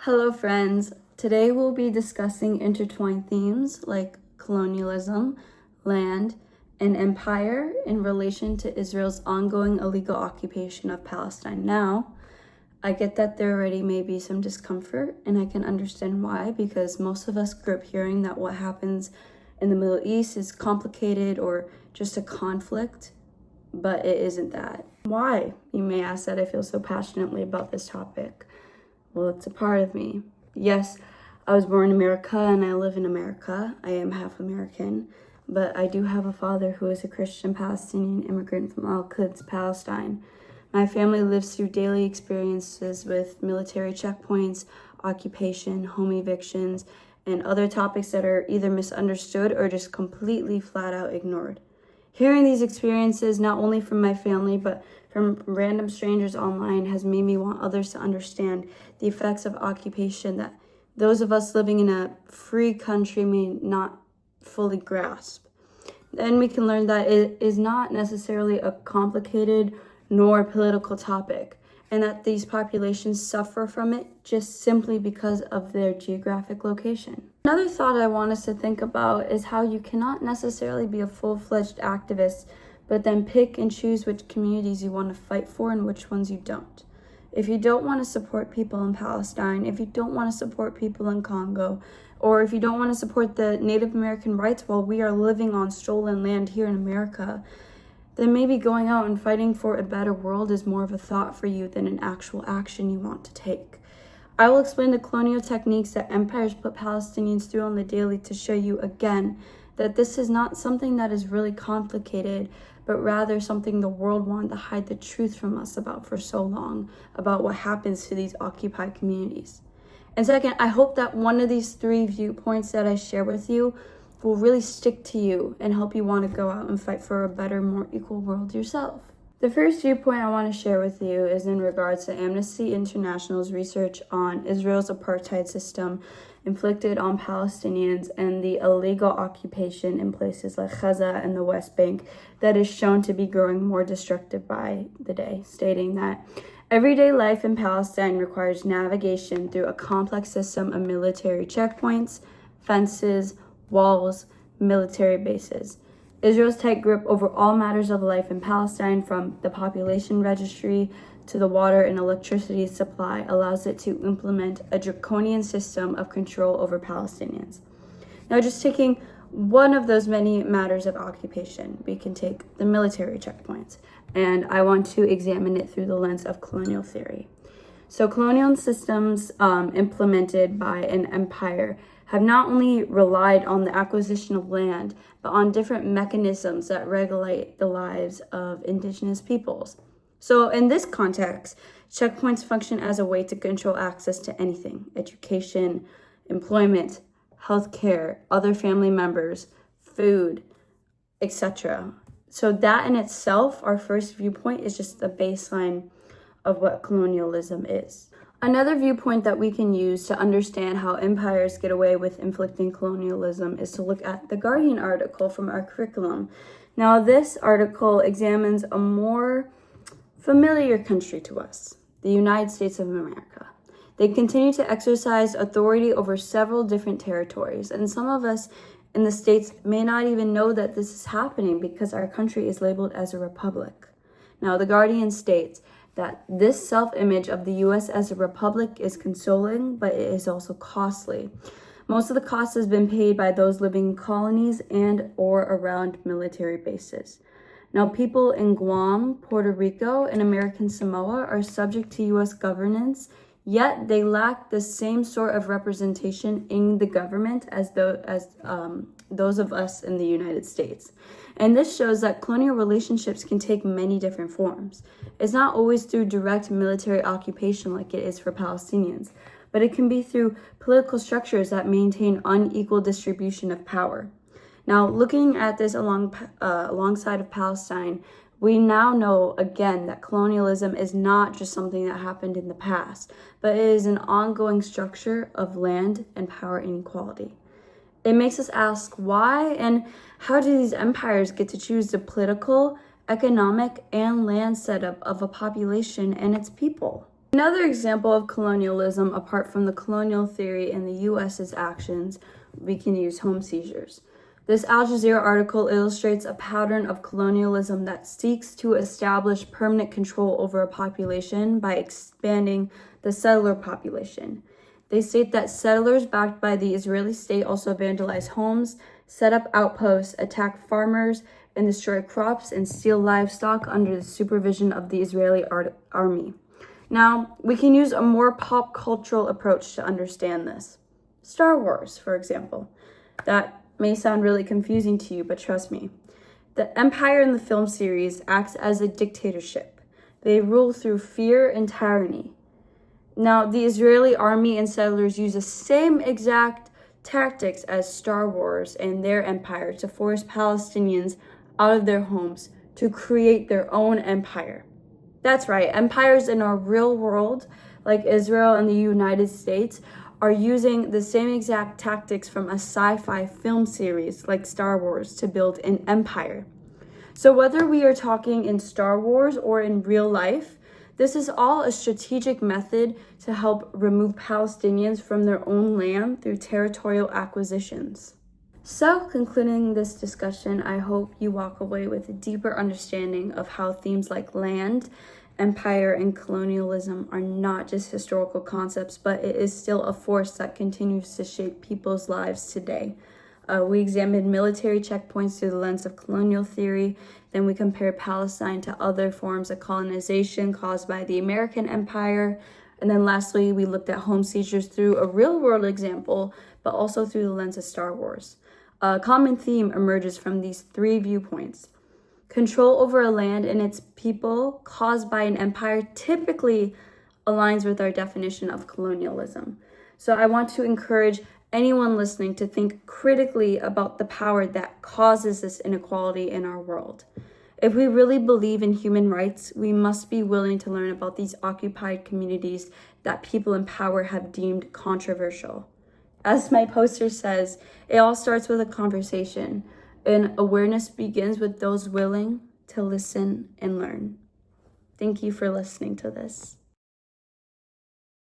Hello, friends. Today we'll be discussing intertwined themes like colonialism, land, and empire in relation to Israel's ongoing illegal occupation of Palestine. Now, I get that there already may be some discomfort, and I can understand why, because most of us grew up hearing that what happens in the Middle East is complicated or just a conflict, but it isn't that. Why, you may ask, that I feel so passionately about this topic? Well, it's a part of me. Yes, I was born in America and I live in America. I am half American, but I do have a father who is a Christian Palestinian immigrant from Al-Quds, Palestine. My family lives through daily experiences with military checkpoints, occupation, home evictions, and other topics that are either misunderstood or just completely flat out ignored. Hearing these experiences, not only from my family, but from random strangers online, has made me want others to understand the effects of occupation that those of us living in a free country may not fully grasp. Then we can learn that it is not necessarily a complicated nor political topic, and that these populations suffer from it just simply because of their geographic location. Another thought I want us to think about is how you cannot necessarily be a full-fledged activist, but then pick and choose which communities you want to fight for and which ones you don't. If you don't want to support people in Palestine, if you don't want to support people in Congo, or if you don't want to support the Native American rights while we are living on stolen land here in America, then maybe going out and fighting for a better world is more of a thought for you than an actual action you want to take. I will explain the colonial techniques that empires put Palestinians through on the daily to show you again that this is not something that is really complicated, but rather something the world wanted to hide the truth from us about for so long, about what happens to these occupied communities. And second, I hope that one of these three viewpoints that I share with you will really stick to you and help you want to go out and fight for a better, more equal world yourself. The first viewpoint I want to share with you is in regards to Amnesty International's research on Israel's apartheid system inflicted on Palestinians and the illegal occupation in places like Gaza and the West Bank that is shown to be growing more destructive by the day, stating that everyday life in Palestine requires navigation through a complex system of military checkpoints, fences, walls, military bases. Israel's tight grip over all matters of life in Palestine, from the population registry to the water and electricity supply, allows it to implement a draconian system of control over Palestinians. Now, just taking one of those many matters of occupation, we can take the military checkpoints, and I want to examine it through the lens of colonial theory. So colonial systems implemented by an empire have not only relied on the acquisition of land, but on different mechanisms that regulate the lives of indigenous peoples. So in this context, checkpoints function as a way to control access to anything: education, employment, healthcare, other family members, food, etc. So that in itself, our first viewpoint, is just the baseline of what colonialism is. Another viewpoint that we can use to understand how empires get away with inflicting colonialism is to look at the Guardian article from our curriculum. Now, this article examines a more familiar country to us, the United States of America. They continue to exercise authority over several different territories, and some of us in the States may not even know that this is happening because our country is labeled as a republic. Now, the Guardian states that this self-image of the U.S. as a republic is consoling, but it is also costly. Most of the cost has been paid by those living in colonies and or around military bases. Now, people in Guam, Puerto Rico, and American Samoa are subject to U.S. governance, yet they lack the same sort of representation in the government as those of us in the United States. And this shows that colonial relationships can take many different forms. It's not always through direct military occupation like it is for Palestinians, but it can be through political structures that maintain unequal distribution of power. Now, looking at this alongside of Palestine, we now know again that colonialism is not just something that happened in the past, but it is an ongoing structure of land and power inequality. It makes us ask why and how do these empires get to choose the political, economic, and land setup of a population and its people? Another example of colonialism, apart from the colonial theory and the US's actions, we can use home seizures. This Al Jazeera article illustrates a pattern of colonialism that seeks to establish permanent control over a population by expanding the settler population. They state that settlers backed by the Israeli state also vandalize homes, set up outposts, attack farmers, and destroy crops and steal livestock under the supervision of the Israeli army. Now, we can use a more pop cultural approach to understand this. Star Wars, for example. That may sound really confusing to you, but trust me. The empire in the film series acts as a dictatorship. They rule through fear and tyranny. Now, the Israeli army and settlers use the same exact tactics as Star Wars and their empire to force Palestinians out of their homes to create their own empire. That's right, empires in our real world, like Israel and the United States, are using the same exact tactics from a sci-fi film series like Star Wars to build an empire. So whether we are talking in Star Wars or in real life, this is all a strategic method to help remove Palestinians from their own land through territorial acquisitions. So, concluding this discussion, I hope you walk away with a deeper understanding of how themes like land, empire, and colonialism are not just historical concepts, but it is still a force that continues to shape people's lives today. We examined military checkpoints through the lens of colonial theory. Then we compared Palestine to other forms of colonization caused by the American empire. And then lastly, we looked at home seizures through a real-world example, but also through the lens of Star Wars. A common theme emerges from these three viewpoints. Control over a land and its people caused by an empire typically aligns with our definition of colonialism. So I want to encourage anyone listening to think critically about the power that causes this inequality in our world. If we really believe in human rights, we must be willing to learn about these occupied communities that people in power have deemed controversial. As my poster says, it all starts with a conversation, and awareness begins with those willing to listen and learn. Thank you for listening to this.